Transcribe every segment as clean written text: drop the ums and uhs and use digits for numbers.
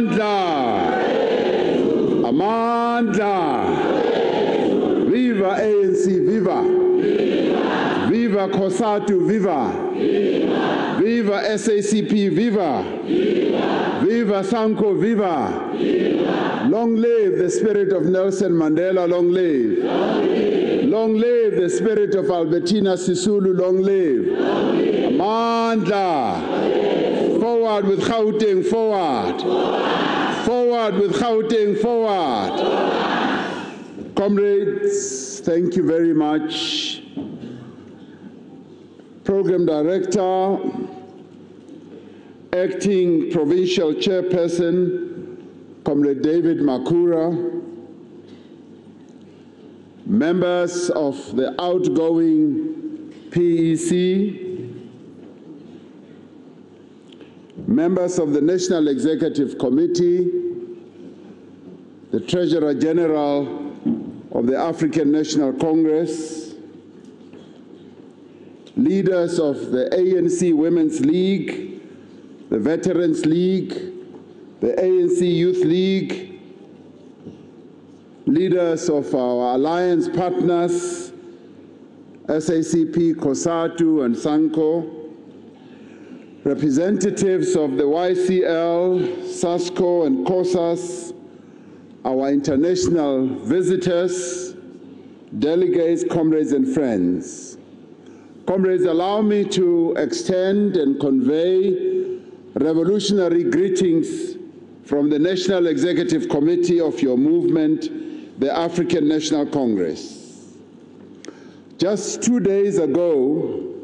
Amandla! Amandla! Viva ANC, viva! Viva! Viva COSATU, viva! Viva! Viva SACP, viva! Viva! Viva SANCO, viva! Viva! Long live the spirit of Nelson Mandela, long live! Long live! Long live the spirit of Albertina Sisulu, long live! Long live! Amandla! Forward with Gauteng, forward! Forward! Forward with Gauteng, forward! Forward! Comrades, thank you very much. Program Director, Acting Provincial Chairperson, Comrade David Makura, members of the outgoing PEC, members of the National Executive Committee, the Treasurer General of the African National Congress, leaders of the ANC Women's League, the Veterans League, the ANC Youth League, leaders of our alliance partners, SACP, COSATU, and SANCO, representatives of the YCL, SASCO, and COSAS, our international visitors, delegates, comrades, and friends. Comrades, allow me to extend and convey revolutionary greetings from the National Executive Committee of your movement, the African National Congress. Just 2 days ago,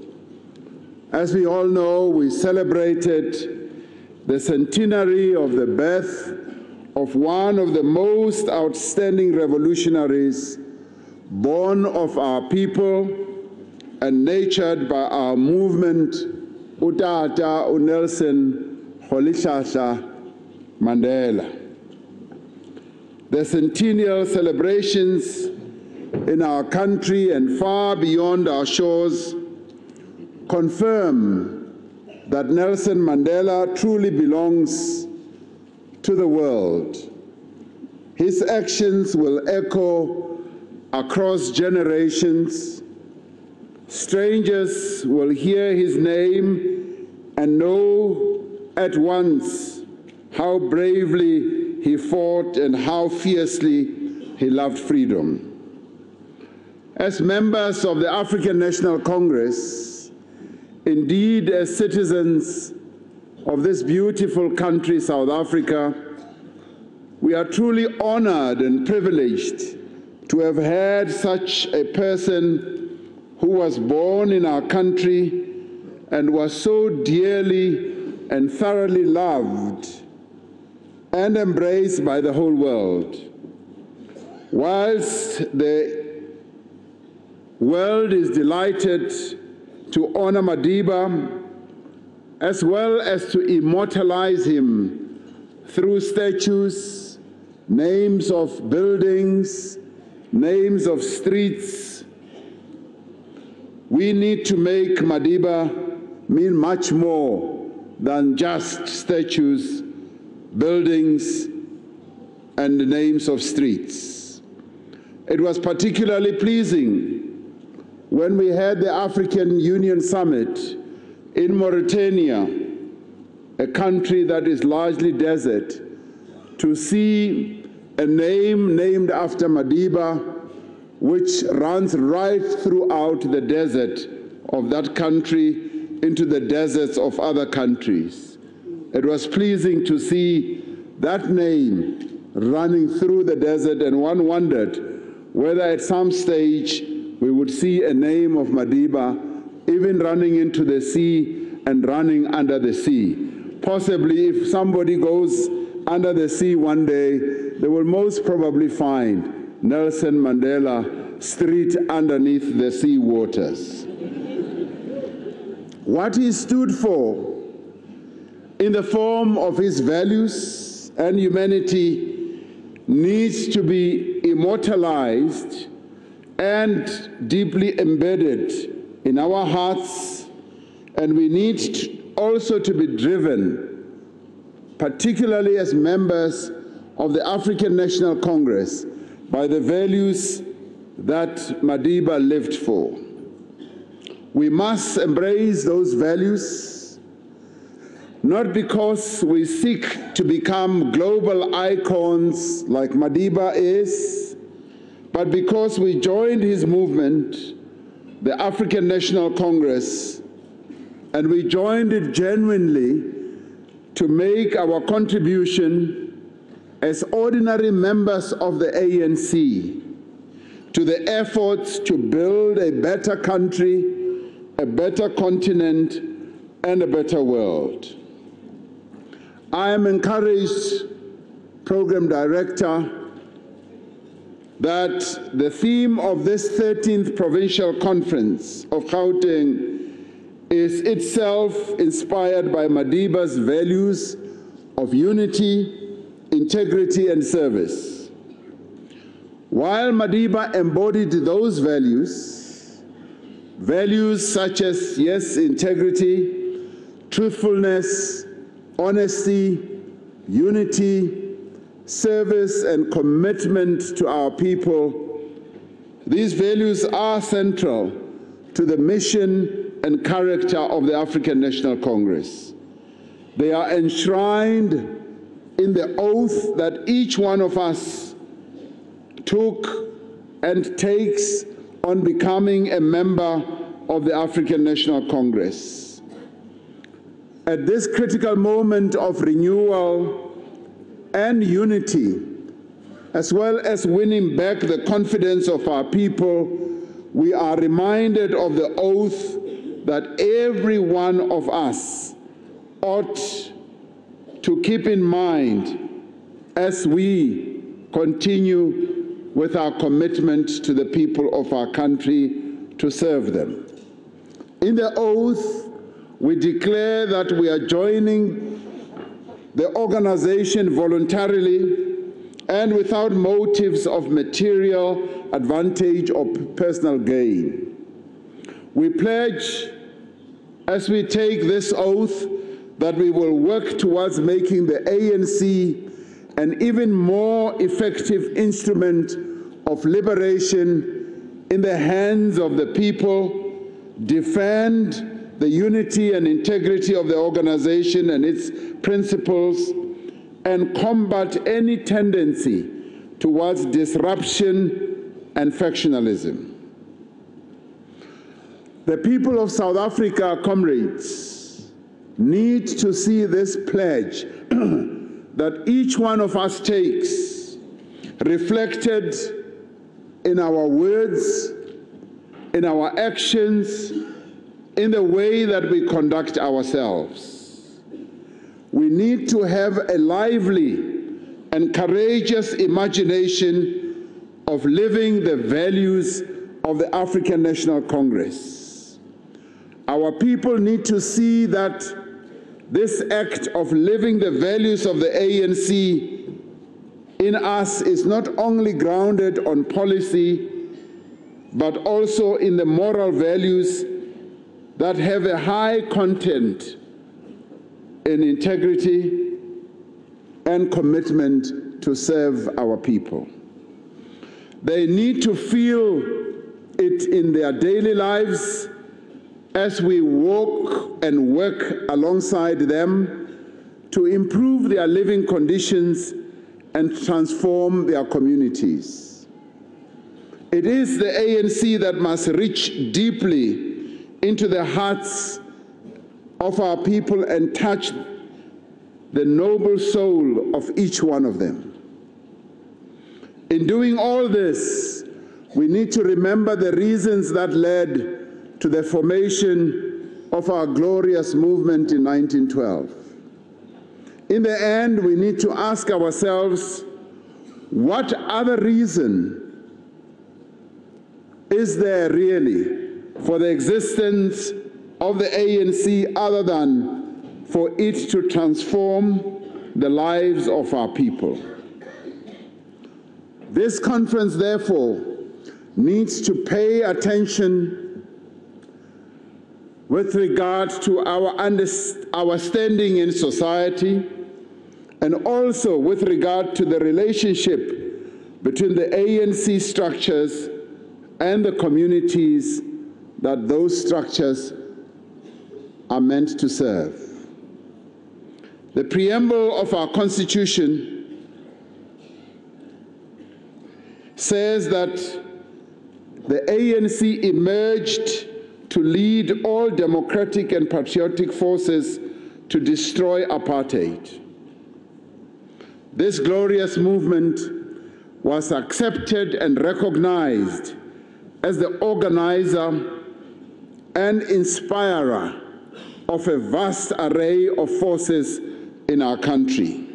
as we all know, we celebrated the centenary of the birth of one of the most outstanding revolutionaries born of our people and nurtured by our movement, Utata Nelson Mandela. The centennial celebrations in our country and far beyond our shores confirm that Nelson Mandela truly belongs to the world. His actions will echo across generations. Strangers will hear his name and know at once how bravely he fought and how fiercely he loved freedom. As members of the African National Congress, indeed as citizens of this beautiful country, South Africa, we are truly honored and privileged to have had such a person who was born in our country and was so dearly and thoroughly loved and embraced by the whole world. Whilst the world is delighted to honor Madiba, as well as to immortalize him through statues, names of buildings, names of streets, we need to make Madiba mean much more than just statues, buildings, and the names of streets. It was particularly pleasing when we had the African Union Summit in Mauritania, a country that is largely desert, to see a name named after Madiba, which runs right throughout the desert of that country into the deserts of other countries. It was pleasing to see that name running through the desert, and one wondered whether at some stage we would see a name of Madiba even running into the sea and running under the sea. Possibly if somebody goes under the sea one day, they will most probably find Nelson Mandela Street underneath the sea waters. What he stood for in the form of his values and humanity needs to be immortalized and deeply embedded in our hearts, and we need also to be driven particularly as members of the African National Congress, by the values that Madiba lived for. We must embrace those values, not because we seek to become global icons like Madiba is, but because we joined his movement, the African National Congress, and we joined it genuinely to make our contribution as ordinary members of the ANC to the efforts to build a better country, a better continent, and a better world. I am encouraged, Program Director, that the theme of this 13th Provincial Conference of Gauteng is itself inspired by Madiba's values of unity, integrity, and service. While Madiba embodied those values, values such as, yes, integrity, truthfulness, honesty, unity, service, and commitment to our people, these values are central to the mission and character of the African National Congress. They are enshrined in the oath that each one of us took and takes on becoming a member of the African National Congress. At this critical moment of renewal and unity, as well as winning back the confidence of our people, we are reminded of the oath that every one of us ought to keep in mind as we continue with our commitment to the people of our country to serve them. In the oath, we declare that we are joining the organization voluntarily and without motives of material advantage or personal gain. We pledge, as we take this oath, that we will work towards making the ANC an even more effective instrument of liberation in the hands of the people, defend the unity and integrity of the organization and its principles, and combat any tendency towards disruption and factionalism. The people of South Africa, comrades, need to see this pledge that each one of us takes reflected in our words, in our actions, in the way that we conduct ourselves. We need to have a lively and courageous imagination of living the values of the African National Congress. Our people need to see that this act of living the values of the ANC in us is not only grounded on policy, but also in the moral values that have a high content in integrity and commitment to serve our people. They need to feel it in their daily lives as we walk and work alongside them to improve their living conditions and transform their communities. It is the ANC that must reach deeply into the hearts of our people and touch the noble soul of each one of them. In doing all this, we need to remember the reasons that led to the formation of our glorious movement in 1912. In the end, we need to ask ourselves, what other reason is there really for the existence of the ANC other than for it to transform the lives of our people? This conference, therefore, needs to pay attention with regard to our standing in society, and also with regard to the relationship between the ANC structures and the communities that those structures are meant to serve. The preamble of our Constitution says that the ANC emerged to lead all democratic and patriotic forces to destroy apartheid. This glorious movement was accepted and recognized as the organizer and inspirer of a vast array of forces in our country.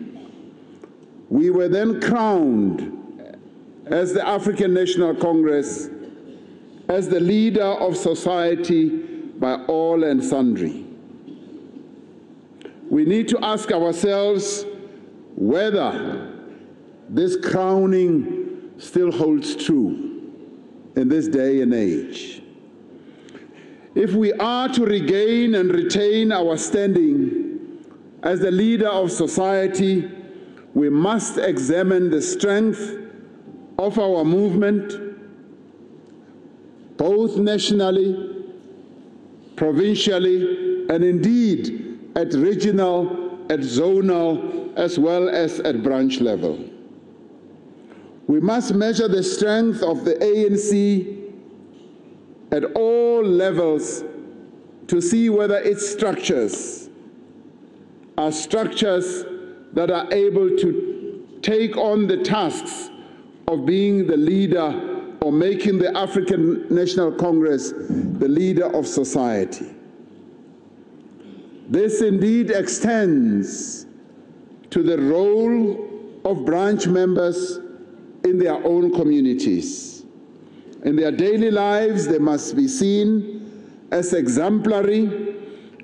We were then crowned as the African National Congress as the leader of society by all and sundry. We need to ask ourselves whether this crowning still holds true in this day and age. If we are to regain and retain our standing as the leader of society, we must examine the strength of our movement, both nationally, provincially, and indeed at regional, at zonal, as well as at branch level. We must measure the strength of the ANC at all levels to see whether its structures are structures that are able to take on the tasks of being the leader or making the African National Congress the leader of society. This indeed extends to the role of branch members in their own communities. In their daily lives, they must be seen as exemplary,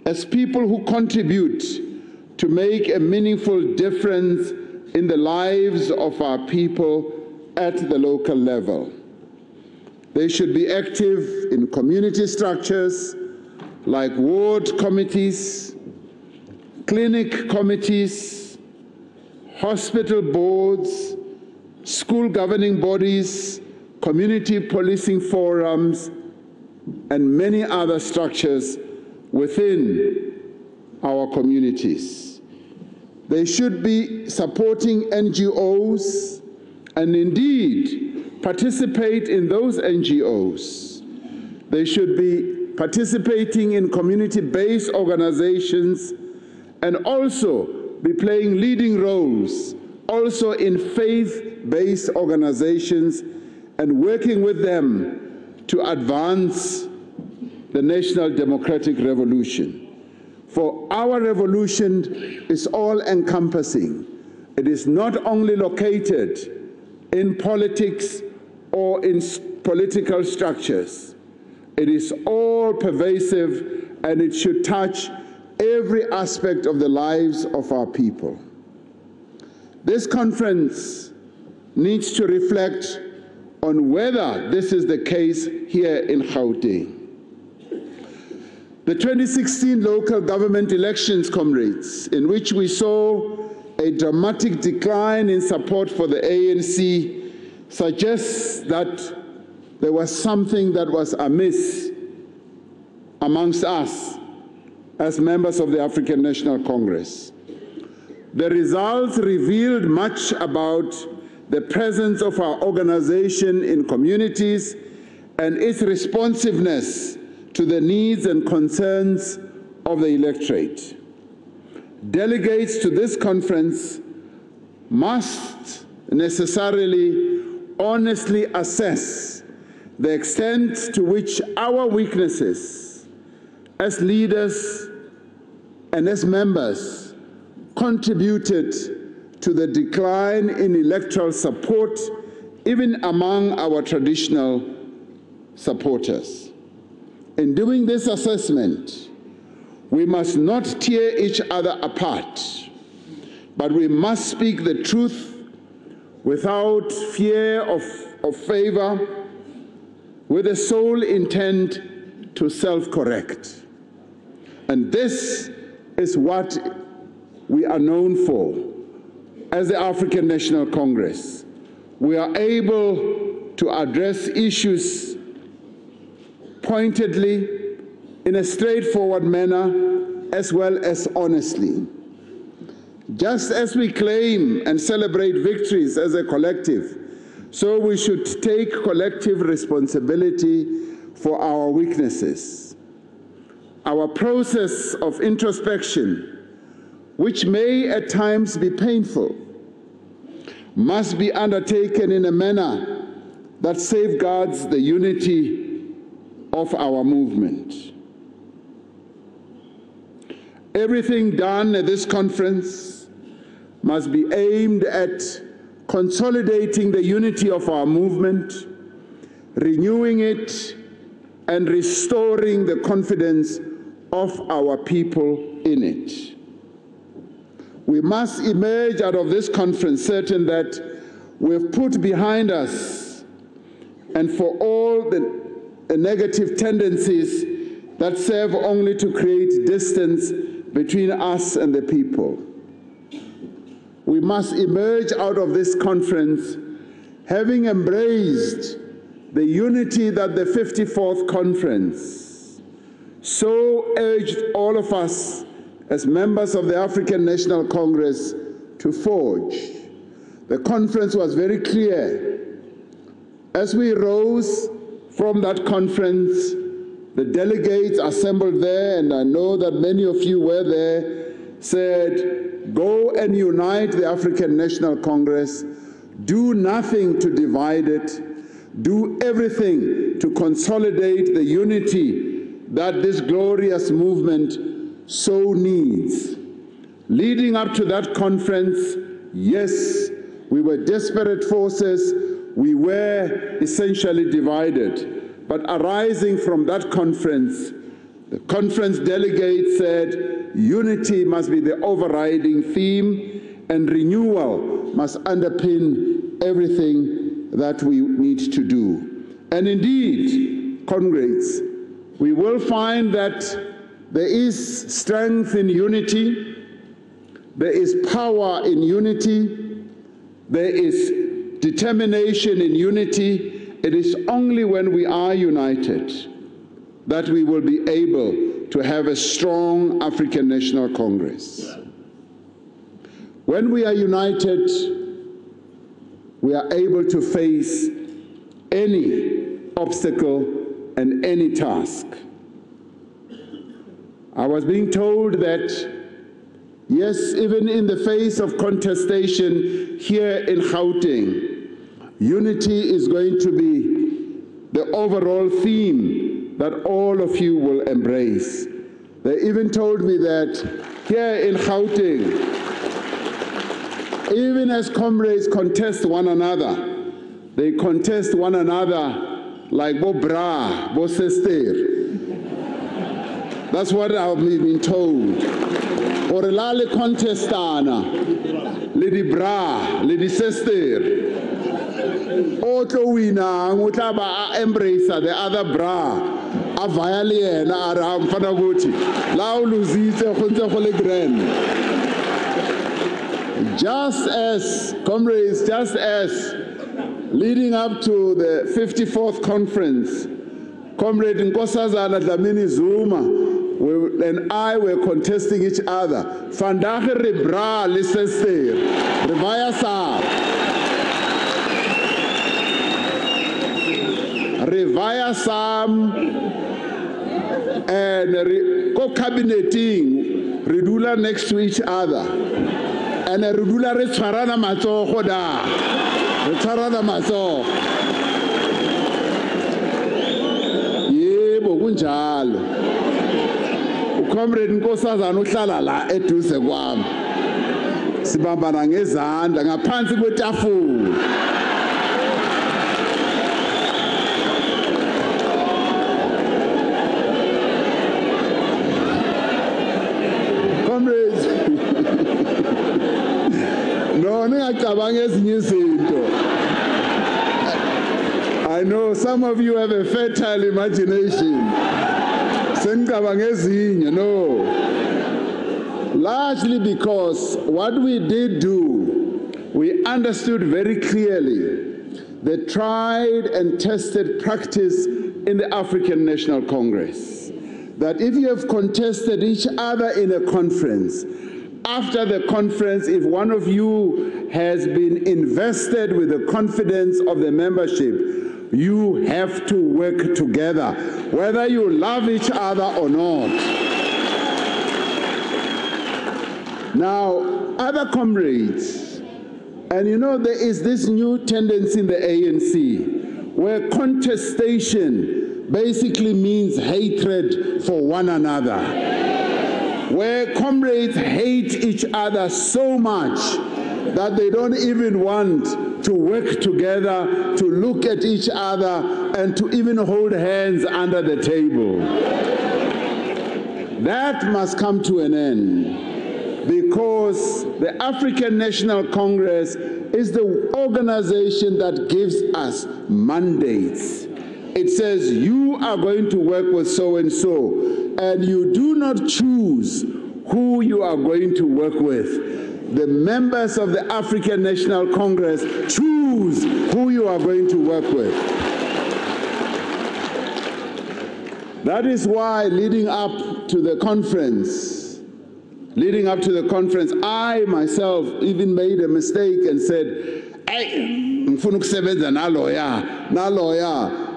as people who contribute to make a meaningful difference in the lives of our people at the local level. They should be active in community structures like ward committees, clinic committees, hospital boards, school governing bodies, community policing forums, and many other structures within our communities. They should be supporting NGOs and indeed participate in those NGOs. They should be participating in community-based organizations and also be playing leading roles also in faith-based organizations and working with them to advance the national democratic revolution. For our revolution is all-encompassing. It is not only located in politics or in political structures. It is all pervasive and it should touch every aspect of the lives of our people. This conference needs to reflect on whether this is the case here in Gauteng. The 2016 local government elections, comrades, in which we saw a dramatic decline in support for the ANC, suggests that there was something that was amiss amongst us as members of the African National Congress. The results revealed much about the presence of our organization in communities and its responsiveness to the needs and concerns of the electorate. Delegates to this conference must necessarily honestly assess the extent to which our weaknesses as leaders and as members contributed to the decline in electoral support, even among our traditional supporters. In doing this assessment, we must not tear each other apart, but we must speak the truth without fear of favor, with the sole intent to self-correct. And this is what we are known as the African National Congress, we are able to address issues pointedly, in a straightforward manner, as well as honestly. Just as we claim and celebrate victories as a collective, so we should take collective responsibility for our weaknesses. Our process of introspection, which may at times be painful, must be undertaken in a manner that safeguards the unity of our movement. Everything done at this conference must be aimed at consolidating the unity of our movement, renewing it, and restoring the confidence of our people in it. We must emerge out of this conference certain that we've put behind us, and for all the negative tendencies that serve only to create distance between us and the people. We must emerge out of this conference having embraced the unity that the 54th conference so urged all of us as members of the African National Congress to forge. The conference was very clear. As we rose from that conference, the delegates assembled there, and I know that many of you were there, said, go and unite the African National Congress, do nothing to divide it, do everything to consolidate the unity that this glorious movement so needs. Leading up to that conference, yes, we were disparate forces, we were essentially divided. But arising from that conference, the conference delegates said, unity must be the overriding theme, and renewal must underpin everything that we need to do. And indeed, comrades, we will find that there is strength in unity, there is power in unity, there is determination in unity. It is only when we are united that we will be able to have a strong African National Congress. When we are united, we are able to face any obstacle and any task. I was being told that, yes, even in the face of contestation here in Gauteng, unity is going to be the overall theme that all of you will embrace. They even told me that here in Gauteng, even as comrades contest one another, they contest one another like bo bra, bo sister. That's what I've been told. Or la contestana, lady bra, lady sister. Otlo wina ngutaba embrace the other bra avaya na ara mfana ukuthi la uluzitse khonze go le grand. Just as comrades, just as leading up to the 54th conference, Comrade Nkosazana Dlamini Zuma and I were contesting each other. Vandaag rebra lisenseer, revaya sa. Revaya Sam and co-cabineting redula next to each other. And a redula retwarana matso khoda. Retwarana matso. Yebo kunjalo. Ucomrade Nkosazana uhlala la eduze kwami. Sibambana ngezandla ngaphansi kwetafula. I know some of you have a fertile imagination. No. Largely because what we did do we understood very clearly the tried and tested practice in the African National Congress, that if you have contested each other in a conference, after the conference, if one of you has been invested with the confidence of the membership, you have to work together, whether you love each other or not. Now, other comrades, and you know, there is this new tendency in the ANC where contestation basically means hatred for one another, where comrades hate each other so much that they don't even want to work together, to look at each other, and to even hold hands under the table. That must come to an end, because the African National Congress is the organization that gives us mandates. It says you are going to work with so-and-so, and you do not choose who you are going to work with. The members of the African National Congress choose who you are going to work with. That is why leading up to the conference, I myself even made a mistake and said,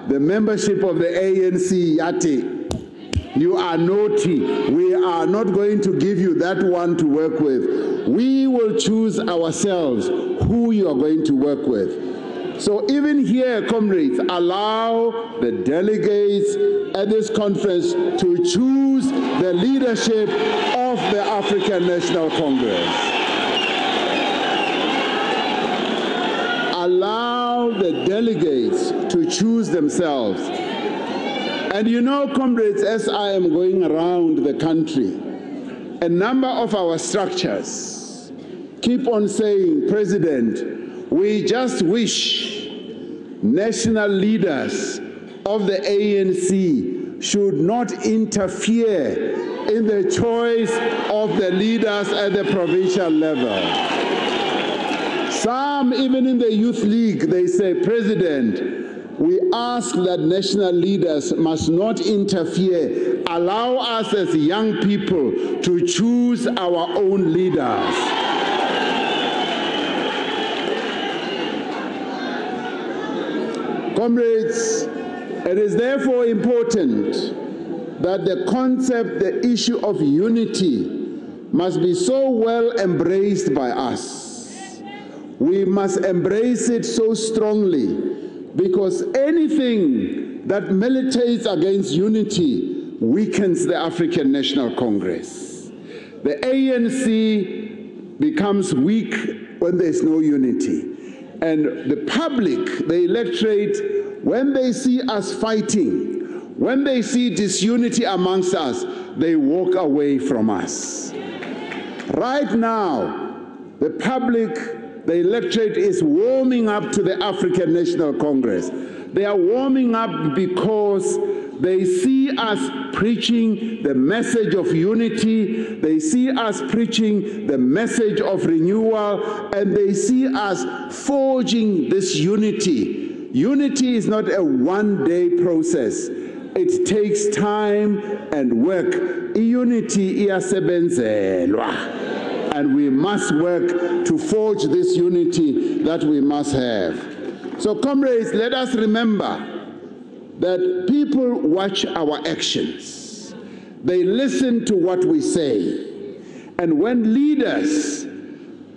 the membership of the ANC, Yati, you are naughty. We are not going to give you that one to work with. We will choose ourselves who you are going to work with. So even here, comrades, allow the delegates at this conference to choose the leadership of the African National Congress. Allow the delegates to choose themselves. And you know, comrades, as I am going around the country, a number of our structures keep on saying, President, we just wish national leaders of the ANC should not interfere in the choice of the leaders at the provincial level. Some, even in the Youth League, they say, President, we ask that national leaders must not interfere. Allow us as young people to choose our own leaders. Comrades, it is therefore important that the concept, the issue of unity must be so well embraced by us. We must embrace it so strongly, because anything that militates against unity weakens the African National Congress. The ANC becomes weak when there's no unity. And the public, the electorate, when they see us fighting, when they see disunity amongst us, they walk away from us. Right now, the public, the electorate is warming up to the African National Congress. They are warming up because they see us preaching the message of unity, they see us preaching the message of renewal, and they see us forging this unity. Unity is not a one-day process. It takes time and work. Unity iyasebenzelwa. And we must work to forge this unity that we must have. So, comrades, let us remember that people watch our actions. They listen to what we say. And when leaders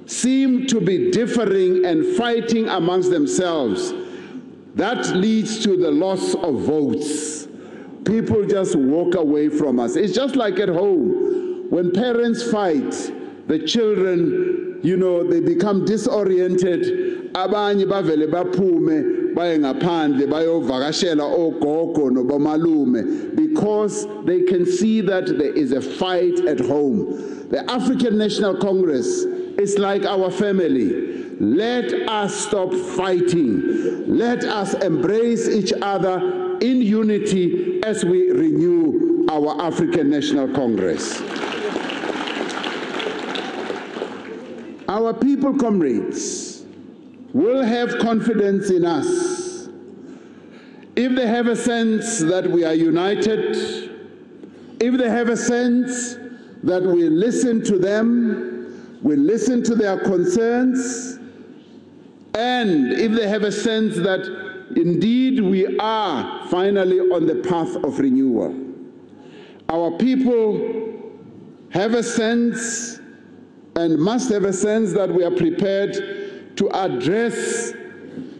seem to be differing and fighting amongst themselves, that leads to the loss of votes. People just walk away from us. It's just like at home. When parents fight, the children, you know, they become disoriented. Abanye bavele baphume baye ngaphandle bayovakashela ogogo nobomalume, because they can see that there is a fight at home. The African National Congress is like our family. Let us stop fighting. Let us embrace each other in unity as we renew our African National Congress. Our people, comrades, will have confidence in us if they have a sense that we are united, if they have a sense that we listen to them, we listen to their concerns, and if they have a sense that indeed we are finally on the path of renewal. Our people have a sense and must have a sense that we are prepared to address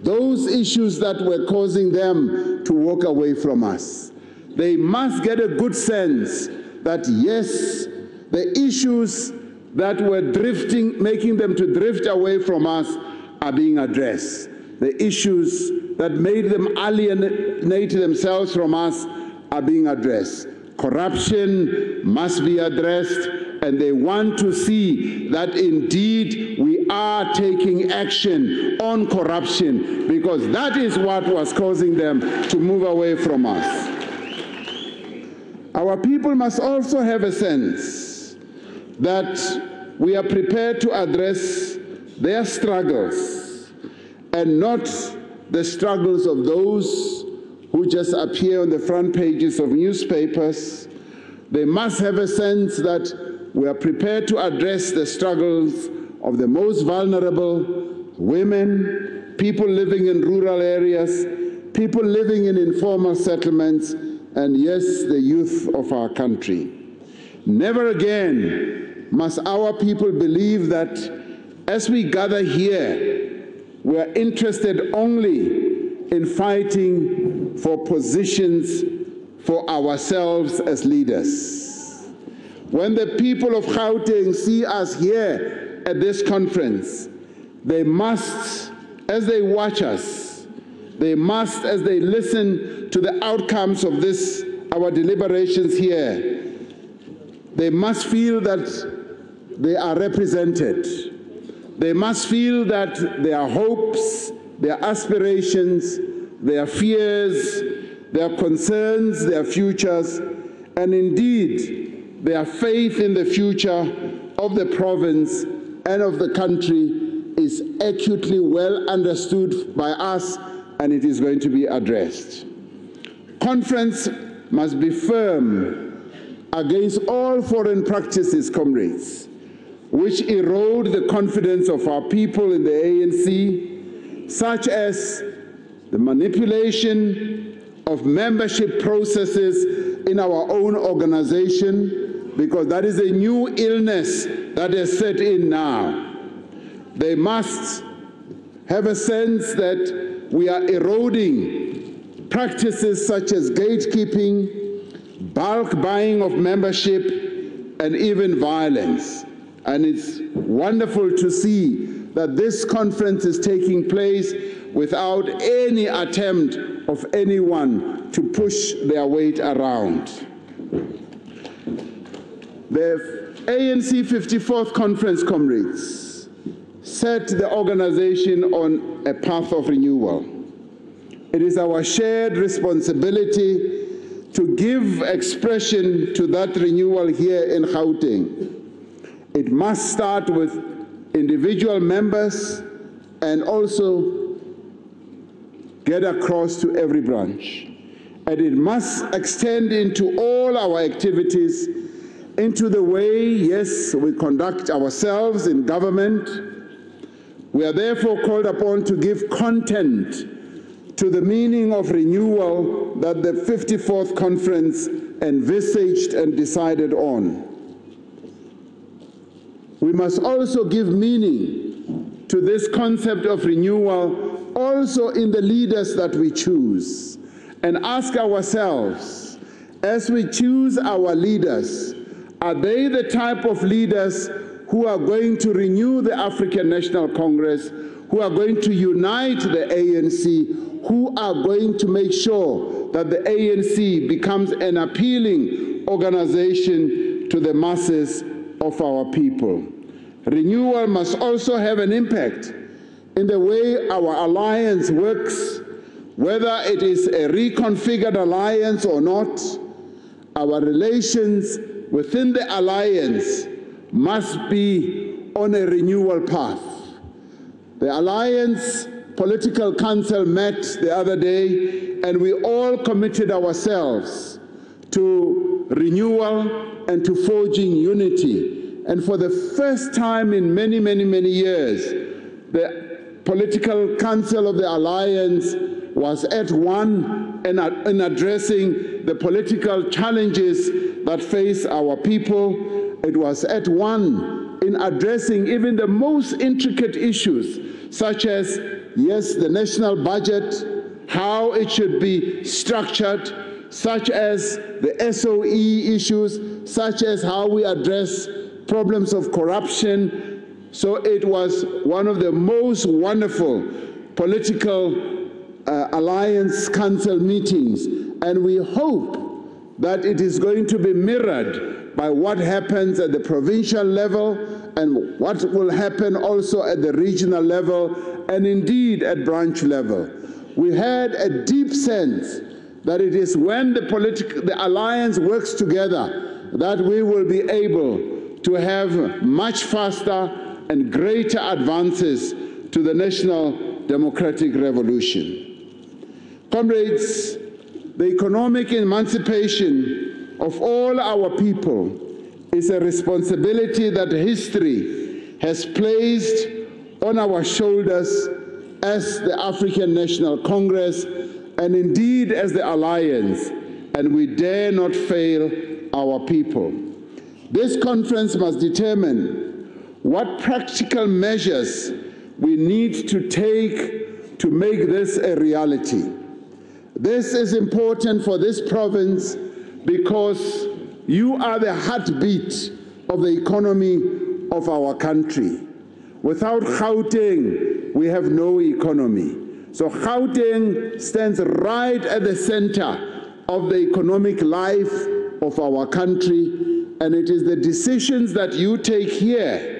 those issues that were causing them to walk away from us. They must get a good sense that yes, the issues that were drifting, making them to drift away from us are being addressed. The issues that made them alienate themselves from us are being addressed. Corruption must be addressed, and they want to see that indeed we are taking action on corruption, because that is what was causing them to move away from us. Our people must also have a sense that we are prepared to address their struggles and not the struggles of those who just appear on the front pages of newspapers. They must have a sense that we are prepared to address the struggles of the most vulnerable, women, people living in rural areas, people living in informal settlements, and yes, the youth of our country. Never again must our people believe that as we gather here, we are interested only in fighting for positions for ourselves as leaders. When the people of Gauteng see us here at this conference, they must, as they watch us, they must, as they listen to the outcomes of this, our deliberations here, they must feel that they are represented. They must feel that their hopes, their aspirations, their fears, their concerns, their futures, and indeed their faith in the future of the province and of the country is acutely well understood by us, and it is going to be addressed. Conference must be firm against all foreign practices, comrades, which erode the confidence of our people in the ANC, such as the manipulation of membership processes in our own organization, because that is a new illness that has set in now. They must have a sense that we are eroding practices such as gatekeeping, bulk buying of membership, and even violence. And it's wonderful to see that this conference is taking place without any attempt of anyone to push their weight around. The ANC 54th Conference, comrades, set the organization on a path of renewal. It is our shared responsibility to give expression to that renewal here in Gauteng. It must start with individual members and also get across to every branch. And it must extend into all our activities, into the way, yes, we conduct ourselves in government. We are therefore called upon to give content to the meaning of renewal that the 54th Conference envisaged and decided on. We must also give meaning to this concept of renewal also in the leaders that we choose, and ask ourselves, as we choose our leaders, are they the type of leaders who are going to renew the African National Congress, who are going to unite the ANC, who are going to make sure that the ANC becomes an appealing organization to the masses of our people? Renewal must also have an impact in the way our alliance works, whether it is a reconfigured alliance or not. Our relations within the alliance must be on a renewal path. The Alliance Political Council met the other day, and we all committed ourselves to renewal and to forging unity. And for the first time in many, many, many years, the Political Council of the Alliance was at one in addressing the political challenges that face our people. It was at one in addressing even the most intricate issues, such as, yes, the national budget, how it should be structured, such as the SOE issues, such as how we address problems of corruption. So it was one of the most wonderful political Alliance Council meetings, and we hope that it is going to be mirrored by what happens at the provincial level and what will happen also at the regional level and indeed at branch level. We had a deep sense that it is when the alliance works together that we will be able to have much faster and greater advances to the national democratic revolution. Comrades, the economic emancipation of all our people is a responsibility that history has placed on our shoulders as the African National Congress and indeed as the Alliance, and we dare not fail our people. This conference must determine what practical measures we need to take to make this a reality. This is important for this province because you are the heartbeat of the economy of our country. Without Gauteng, we have no economy. So Gauteng stands right at the center of the economic life of our country, and it is the decisions that you take here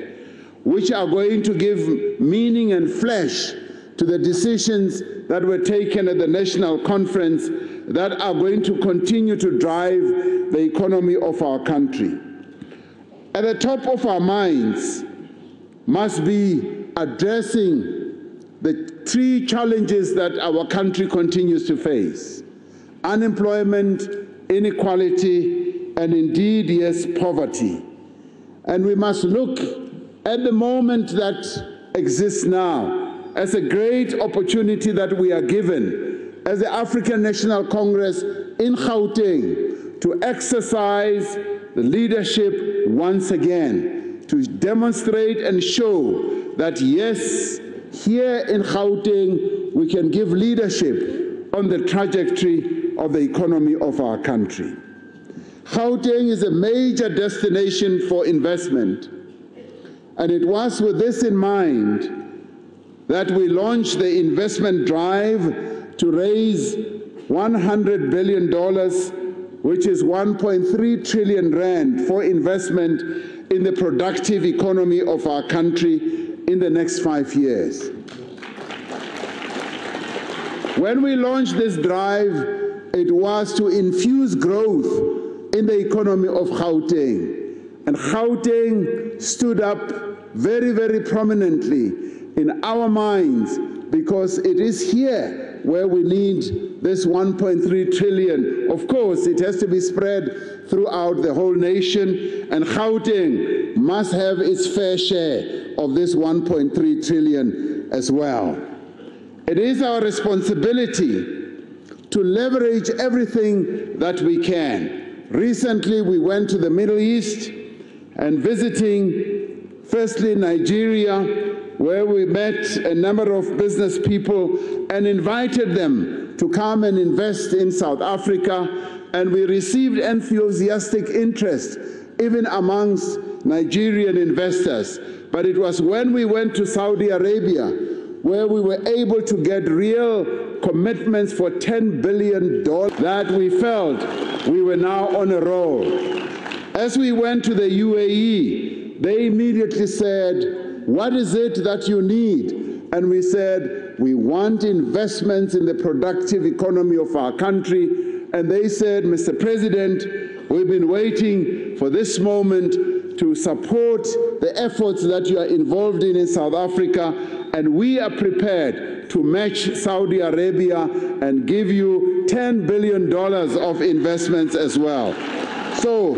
which are going to give meaning and flesh to the decisions that were taken at the national conference that are going to continue to drive the economy of our country. At the top of our minds must be addressing the three challenges that our country continues to face: unemployment, inequality, and indeed, yes, poverty. And we must look at the moment that exists now as a great opportunity that we are given as the African National Congress in Gauteng to exercise the leadership once again, to demonstrate and show that yes, here in Gauteng we can give leadership on the trajectory of the economy of our country. Gauteng is a major destination for investment, and it was with this in mind that we launched the investment drive to raise $100 billion, which is 1.3 trillion rand for investment in the productive economy of our country in the next 5 years. When we launched this drive, it was to infuse growth in the economy of Gauteng. And Gauteng stood up very, very prominently in our minds because it is here where we need this 1.3 trillion. Of course, it has to be spread throughout the whole nation, and Gauteng must have its fair share of this 1.3 trillion as well. It is our responsibility to leverage everything that we can. Recently, we went to the Middle East and visiting, firstly, Nigeria, where we met a number of business people and invited them to come and invest in South Africa, and we received enthusiastic interest even amongst Nigerian investors. But it was when we went to Saudi Arabia where we were able to get real commitments for $10 billion that we felt we were now on a roll. As we went to the UAE, they immediately said, "What is it that you need?" And we said, "We want investments in the productive economy of our country." And they said, "Mr. President, we've been waiting for this moment to support the efforts that you are involved in South Africa, and we are prepared to match Saudi Arabia and give you $10 billion of investments as well. So,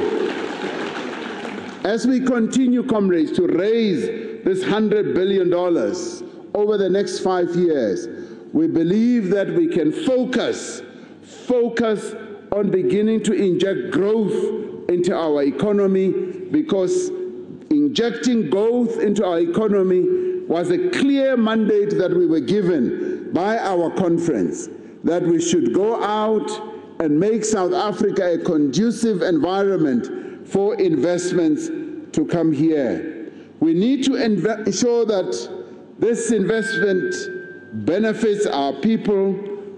as we continue, comrades, to raise this $100 billion over the next 5 years, we believe that we can focus on beginning to inject growth into our economy, because injecting growth into our economy was a clear mandate that we were given by our conference, that we should go out and make South Africa a conducive environment for investments to come here. We need to ensure that this investment benefits our people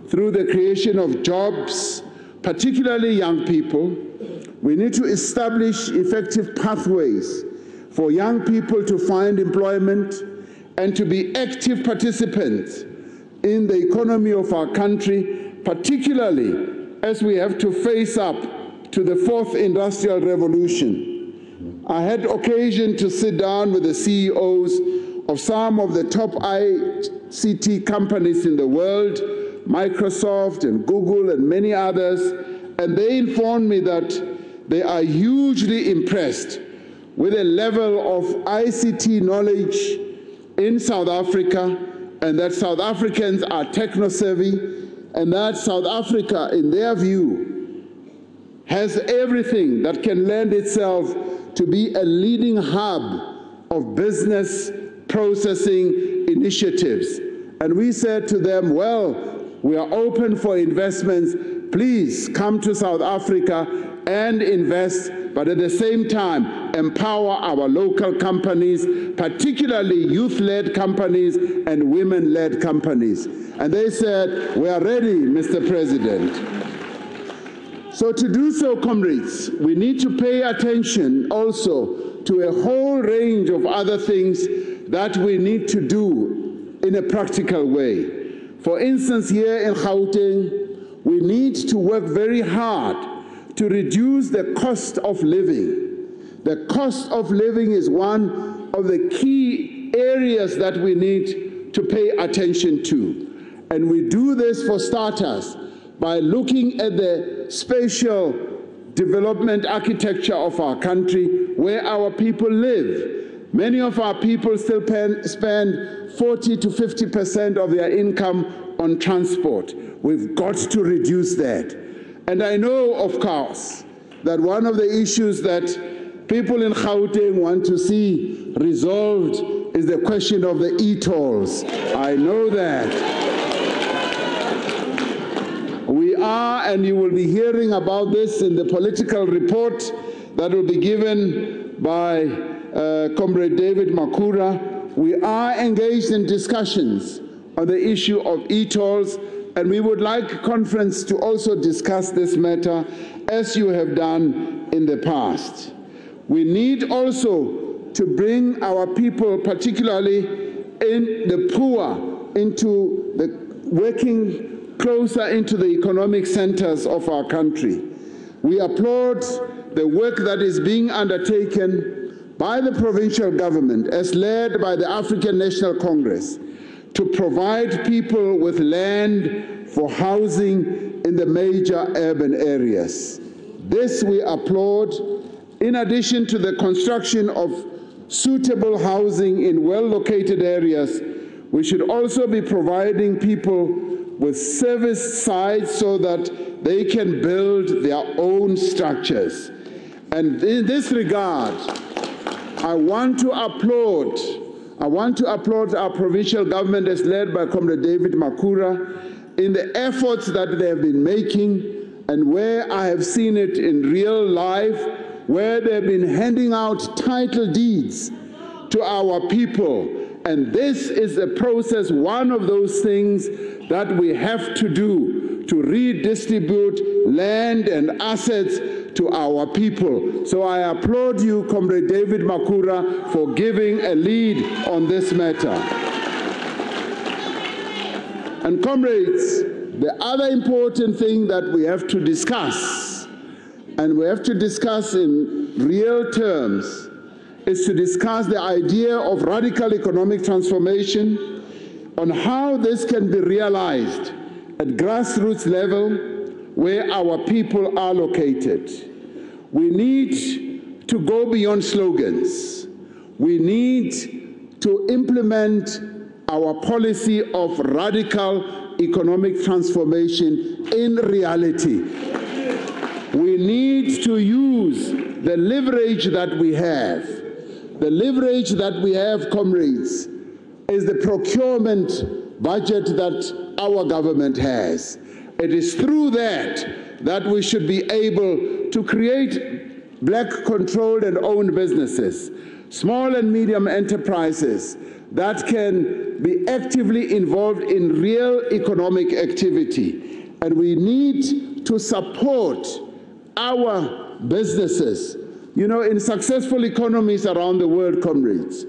through the creation of jobs, particularly young people. We need to establish effective pathways for young people to find employment and to be active participants in the economy of our country, particularly as we have to face up to the fourth industrial revolution. I had occasion to sit down with the CEOs of some of the top ICT companies in the world, Microsoft and Google and many others, and they informed me that they are hugely impressed with the level of ICT knowledge in South Africa, and that South Africans are techno-savvy, and that South Africa, in their view, has everything that can lend itself to be a leading hub of business processing initiatives. And we said to them, well, we are open for investments. Please come to South Africa and invest, but at the same time, empower our local companies, particularly youth-led companies and women-led companies. And they said, we are ready, Mr. President. So to do so, comrades, we need to pay attention also to a whole range of other things that we need to do in a practical way. For instance, here in Gauteng, we need to work very hard to reduce the cost of living. The cost of living is one of the key areas that we need to pay attention to. And we do this, for starters, by looking at the spatial development architecture of our country, where our people live. Many of our people still spend 40 to 50% of their income on transport. We've got to reduce that. And I know, of course, that one of the issues that people in Gauteng want to see resolved is the question of the e-tolls. I know that. We are, and you will be hearing about this in the political report that will be given by Comrade David Makura. We are engaged in discussions on the issue of e-tolls, and we would like conference to also discuss this matter as you have done in the past. We need also to bring our people, particularly in the poor, into the working closer into the economic centers of our country. We applaud the work that is being undertaken by the provincial government, as led by the African National Congress, to provide people with land for housing in the major urban areas. This we applaud, in addition to the construction of suitable housing in well-located areas. We should also be providing people with service sites so that they can build their own structures. And in this regard, I want to applaud our provincial government, as led by Comrade David Makura, in the efforts that they have been making, and where I have seen it in real life, where they've been handing out title deeds to our people. And this is a process, one of those things that we have to do to redistribute land and assets to our people. So I applaud you, Comrade David Makura, for giving a lead on this matter. And comrades, the other important thing that we have to discuss, and we have to discuss in real terms, is to discuss the idea of radical economic transformation, on how this can be realized at grassroots level where our people are located. We need to go beyond slogans. We need to implement our policy of radical economic transformation in reality. We need to use the leverage that we have. The leverage that we have, comrades, is the procurement budget that our government has. It is through that we should be able to create black-controlled and owned businesses, small and medium enterprises that can be actively involved in real economic activity. And we need to support our businesses. You know, in successful economies around the world, comrades,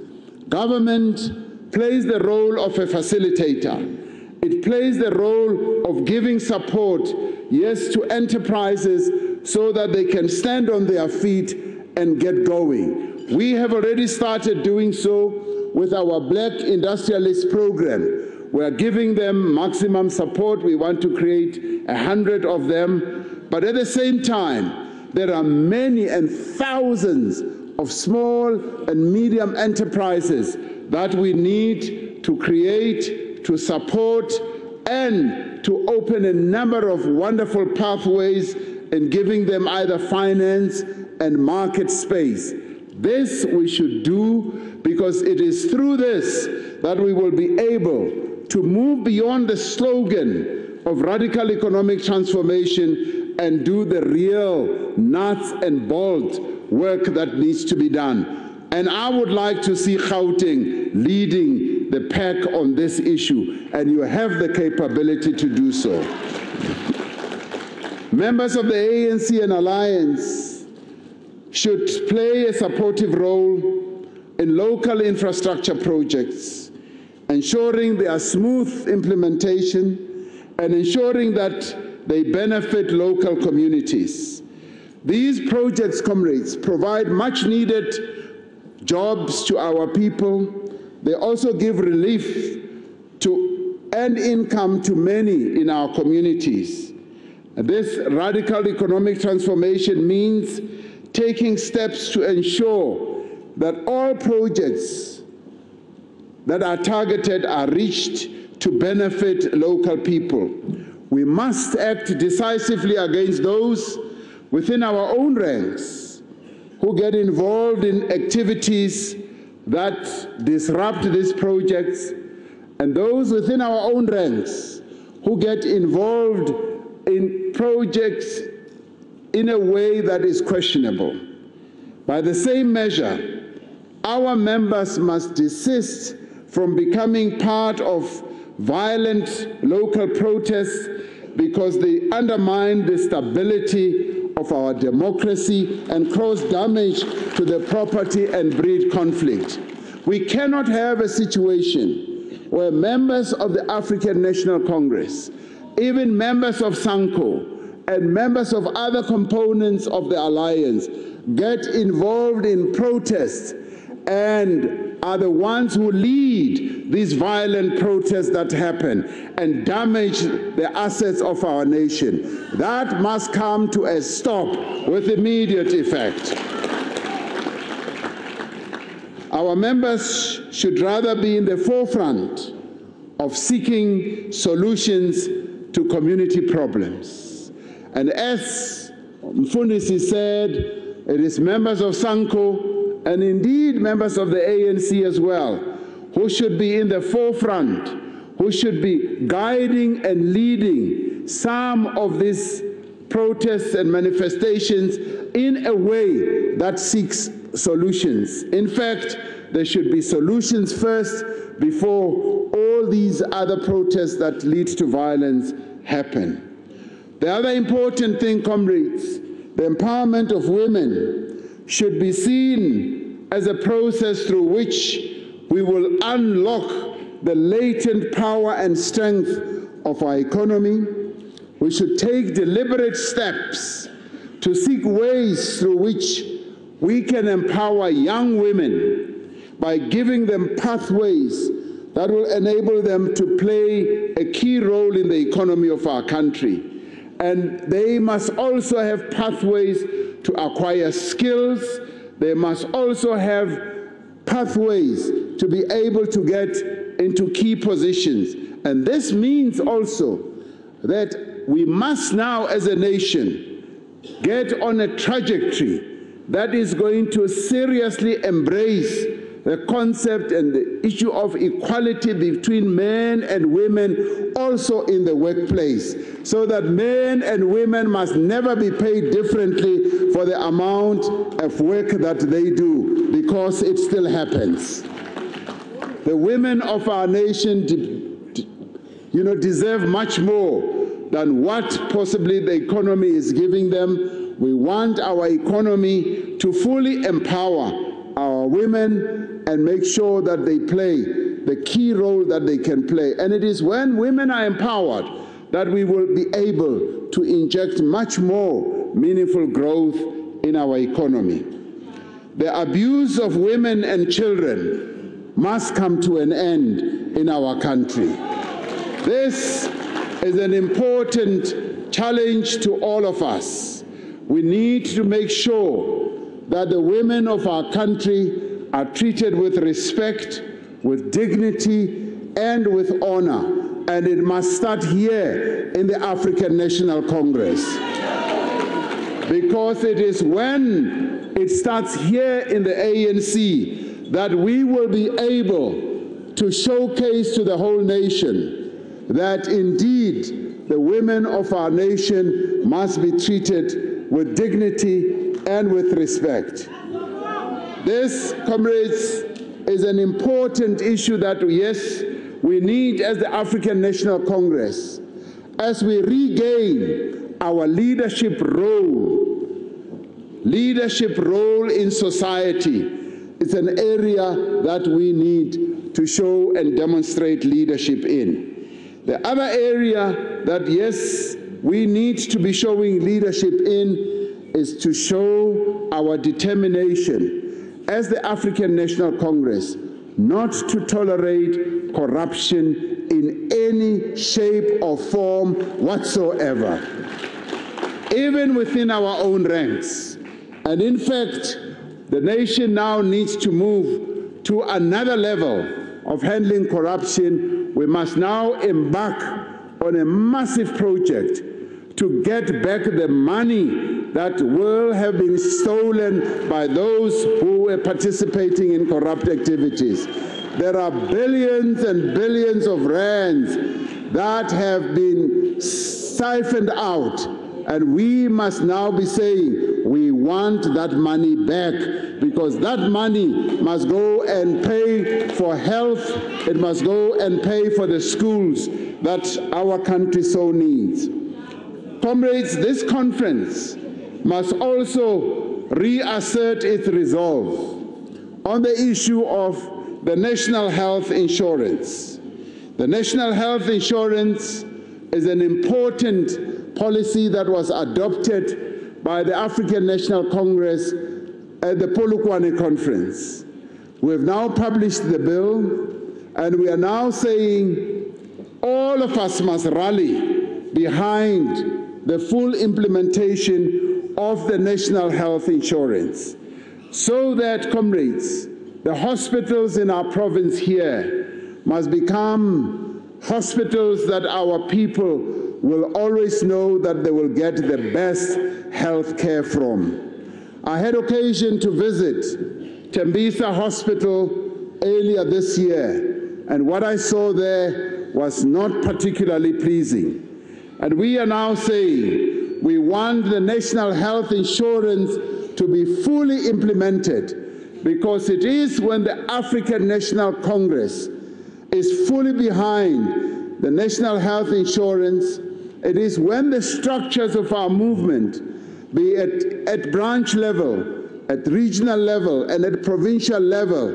government plays the role of a facilitator. It plays the role of giving support, yes, to enterprises so that they can stand on their feet and get going. We have already started doing so with our Black Industrialist Program. We are giving them maximum support. We want to create 100 of them. But at the same time, there are many and thousands of small and medium enterprises that we need to create, to support, and to open a number of wonderful pathways in giving them either finance and market space. This we should do because it is through this that we will be able to move beyond the slogan of radical economic transformation and do the real nuts and bolts work that needs to be done. And I would like to see Gauteng leading the pack on this issue, and you have the capability to do so. Members of the ANC and Alliance should play a supportive role in local infrastructure projects, ensuring their smooth implementation and ensuring that they benefit local communities. These projects, comrades, provide much needed jobs to our people. They also give relief and income to many in our communities. This radical economic transformation means taking steps to ensure that all projects that are targeted are reached to benefit local people. We must act decisively against those within our own ranks who get involved in activities that disrupt these projects, and those within our own ranks who get involved in projects in a way that is questionable. By the same measure, our members must desist from becoming part of violent local protests because they undermine the stability of our democracy and cause damage to the property and breed conflict. We cannot have a situation where members of the African National Congress, even members of SANCO, and members of other components of the alliance get involved in protests and are the ones who lead these violent protests that happen and damage the assets of our nation. That must come to a stop with immediate effect. Our members should rather be in the forefront of seeking solutions to community problems. And as Mfundisi said, it is members of SANCO and indeed members of the ANC as well who should be in the forefront, who should be guiding and leading some of these protests and manifestations in a way that seeks solutions. In fact, there should be solutions first before all these other protests that lead to violence happen. The other important thing, comrades, the empowerment of women should be seen as a process through which we will unlock the latent power and strength of our economy. We should take deliberate steps to seek ways through which we can empower young women by giving them pathways that will enable them to play a key role in the economy of our country. And they must also have pathways to acquire skills. They must also have pathways to be able to get into key positions. And this means also that we must now, as a nation, get on a trajectory that is going to seriously embrace the concept and the issue of equality between men and women also in the workplace, so that men and women must never be paid differently for the amount of work that they do, because it still happens. The women of our nation deserve much more than what possibly the economy is giving them. We want our economy to fully empower our women and make sure that they play the key role that they can play. And it is when women are empowered that we will be able to inject much more meaningful growth in our economy. The abuse of women and children must come to an end in our country. This is an important challenge to all of us. We need to make sure that the women of our country are treated with respect, with dignity, and with honor. And it must start here in the African National Congress. Because it is when it starts here in the ANC that we will be able to showcase to the whole nation that indeed the women of our nation must be treated with dignity and with respect. This, comrades, is an important issue that, yes, we need as the African National Congress, as we regain our leadership role in society. It's an area that we need to show and demonstrate leadership in. The other area that, yes, we need to be showing leadership in is to show our determination as the African National Congress not to tolerate corruption in any shape or form whatsoever, even within our own ranks. And in fact, the nation now needs to move to another level of handling corruption. We must now embark on a massive project to get back the money that will have been stolen by those who were participating in corrupt activities. There are billions and billions of rands that have been siphoned out, and we must now be saying we want that money back, because that money must go and pay for health, it must go and pay for the schools that our country so needs. Comrades, this conference must also reassert its resolve on the issue of the national health insurance. The national health insurance is an important policy that was adopted by the African National Congress at the Polokwane Conference. We have now published the bill, and we are now saying all of us must rally behind the full implementation of the national health insurance, so that, comrades, the hospitals in our province here must become hospitals that our people will always know that they will get the best health care from. I had occasion to visit Tembisa Hospital earlier this year, and what I saw there was not particularly pleasing. And we are now saying we want the national health insurance to be fully implemented, because it is when the African National Congress is fully behind the national health insurance, it is when the structures of our movement, be it at branch level, at regional level, and at provincial level,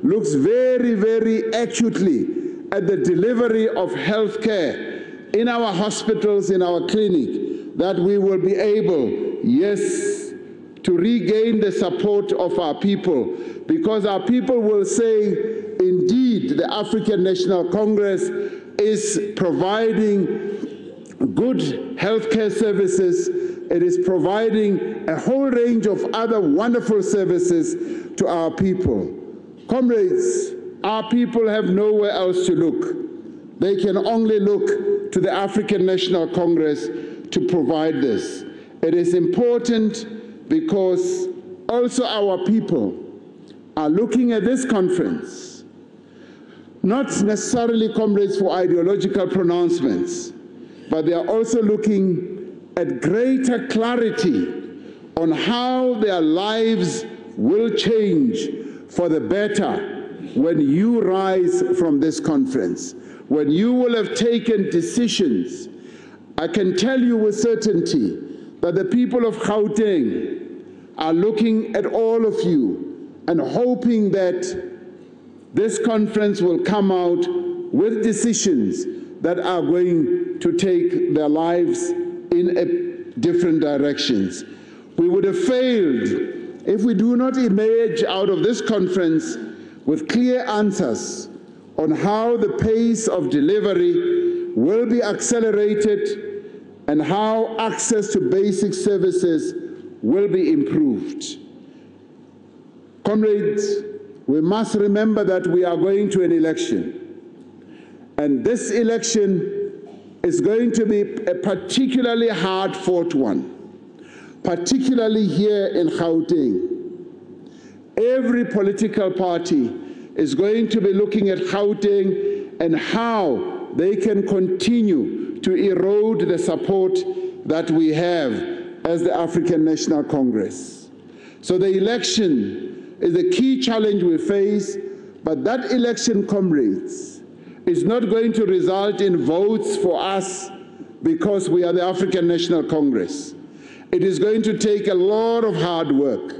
looks very, very acutely at the delivery of health care in our hospitals, in our clinic, that we will be able, yes, to regain the support of our people, because our people will say, indeed, the African National Congress is providing good healthcare services. It is providing a whole range of other wonderful services to our people. Comrades, our people have nowhere else to look. They can only look to the African National Congress to provide this. It is important because also our people are looking at this conference, not necessarily, comrades, for ideological pronouncements, but they are also looking at greater clarity on how their lives will change for the better when you rise from this conference, when you will have taken decisions. I can tell you with certainty that the people of Gauteng are looking at all of you and hoping that this conference will come out with decisions that are going to take their lives in different directions. We would have failed if we do not emerge out of this conference with clear answers on how the pace of delivery will be accelerated and how access to basic services will be improved. Comrades, we must remember that we are going to an election, and this election is going to be a particularly hard-fought one, particularly here in Gauteng. Every political party is going to be looking at Gauteng and how they can continue to erode the support that we have as the African National Congress. So the election is a key challenge we face, but that election, comrades, is not going to result in votes for us because we are the African National Congress. It is going to take a lot of hard work.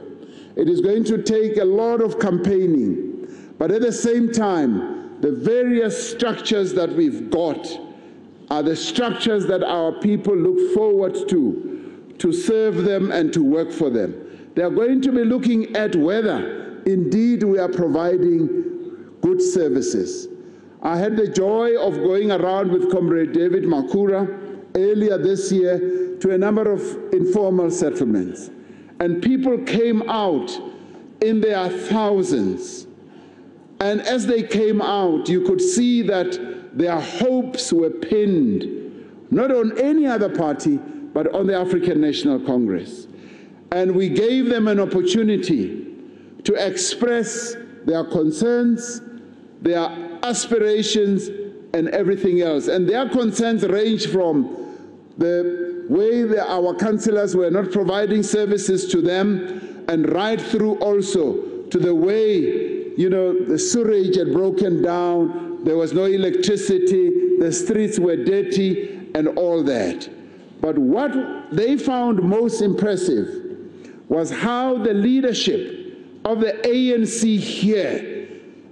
It is going to take a lot of campaigning. But at the same time, the various structures that we've got are the structures that our people look forward to serve them and to work for them. They are going to be looking at whether indeed we are providing good services. I had the joy of going around with Comrade David Makura earlier this year to a number of informal settlements. And people came out in their thousands. And as they came out, you could see that their hopes were pinned, not on any other party, but on the African National Congress. And we gave them an opportunity to express their concerns, their aspirations, and everything else. And their concerns range from the way our councillors were not providing services to them, and right through also to the way, the sewage had broken down, there was no electricity, the streets were dirty, and all that. But what they found most impressive was how the leadership of the ANC here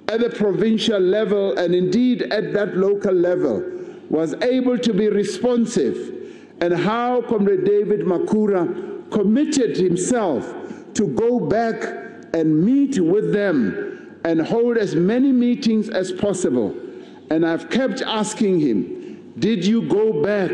at the provincial level and indeed at that local level was able to be responsive, and how Comrade David Makura committed himself to go back and meet with them and hold as many meetings as possible. And I've kept asking him, did you go back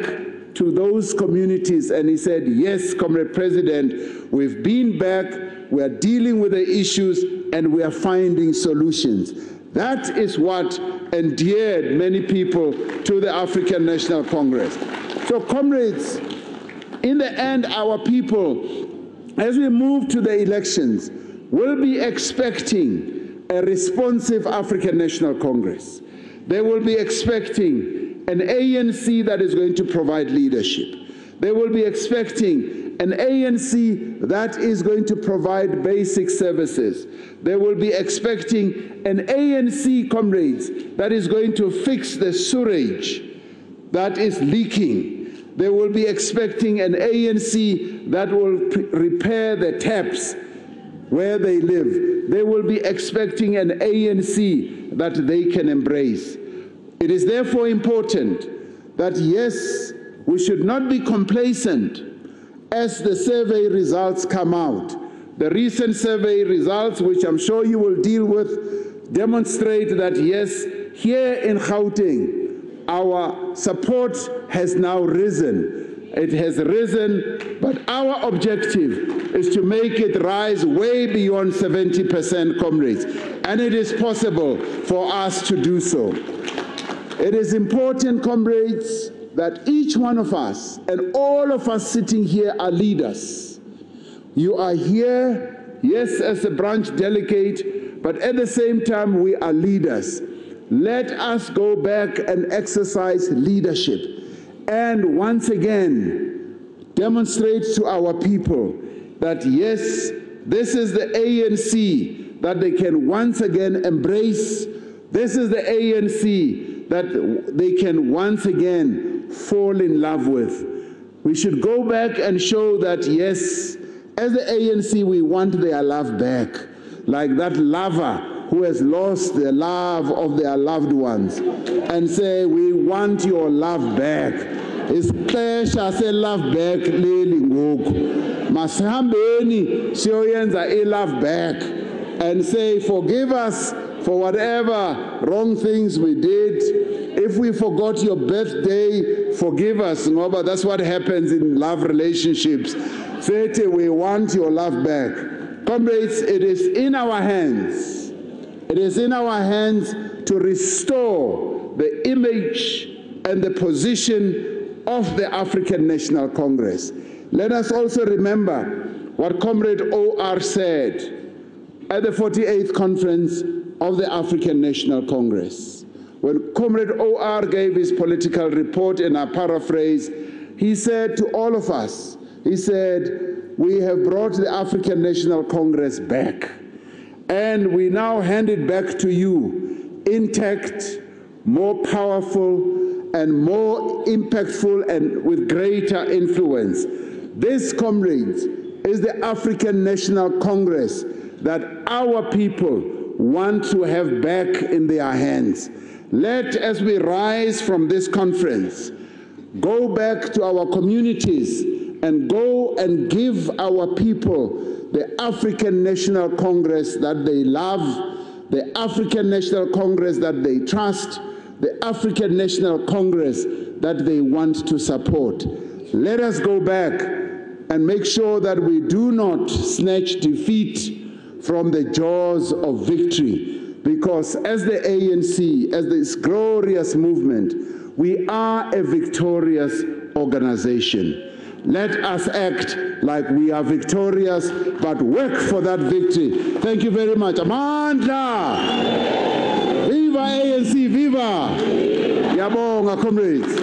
to those communities? And he said, yes, Comrade President, we've been back, we are dealing with the issues, and we are finding solutions. That is what endeared many people to the African National Congress. So, comrades, in the end, our people, as we move to the elections, will be expecting a responsive African National Congress. They will be expecting an ANC that is going to provide leadership. They will be expecting an ANC that is going to provide basic services. They will be expecting an ANC, comrades, that is going to fix the sewage that is leaking. They will be expecting an ANC that will repair the taps where they live. They will be expecting an ANC that they can embrace. It is therefore important that, yes, we should not be complacent as the survey results come out, The recent survey results, which I'm sure you will deal with, demonstrate that yes, here in Gauteng, our support has now risen. It has risen, but our objective is to make it rise way beyond 70%, comrades. And it is possible for us to do so. It is important, comrades, that each one of us and all of us sitting here are leaders. You are here, yes, as a branch delegate, but at the same time, we are leaders. Let us go back and exercise leadership and once again demonstrate to our people that yes, this is the ANC that they can once again embrace. This is the ANC that they can once again fall in love with. We should go back and show that yes, as the ANC, we want their love back, like that lover who has lost the love of their loved ones, and say, we want your love back. Isixesha se-love back leli ngoku. Masihambeni siyoyenza i-love back and say, forgive us for whatever wrong things we did. If we forgot your birthday, forgive us, ngoba that's what happens in love relationships. Say, we want your love back. Comrades, it is in our hands. It is in our hands to restore the image and the position of the African National Congress. Let us also remember what Comrade OR said at the 48th conference of the African National Congress. When Comrade OR gave his political report, and I paraphrase, he said to all of us, he said, we have brought the African National Congress back, and we now hand it back to you, intact, more powerful, and more impactful, and with greater influence. This, comrades, is the African National Congress that our people want to have back in their hands. Let, as we rise from this conference, go back to our communities and go and give our people the African National Congress that they love, the African National Congress that they trust, the African National Congress that they want to support. Let us go back and make sure that we do not snatch defeat from the jaws of victory, because as the ANC, as this glorious movement, we are a victorious organization. Let us act like we are victorious, but work for that victory. Thank you very much. Amandla! Viva ANC, viva! Yabonga, comrades.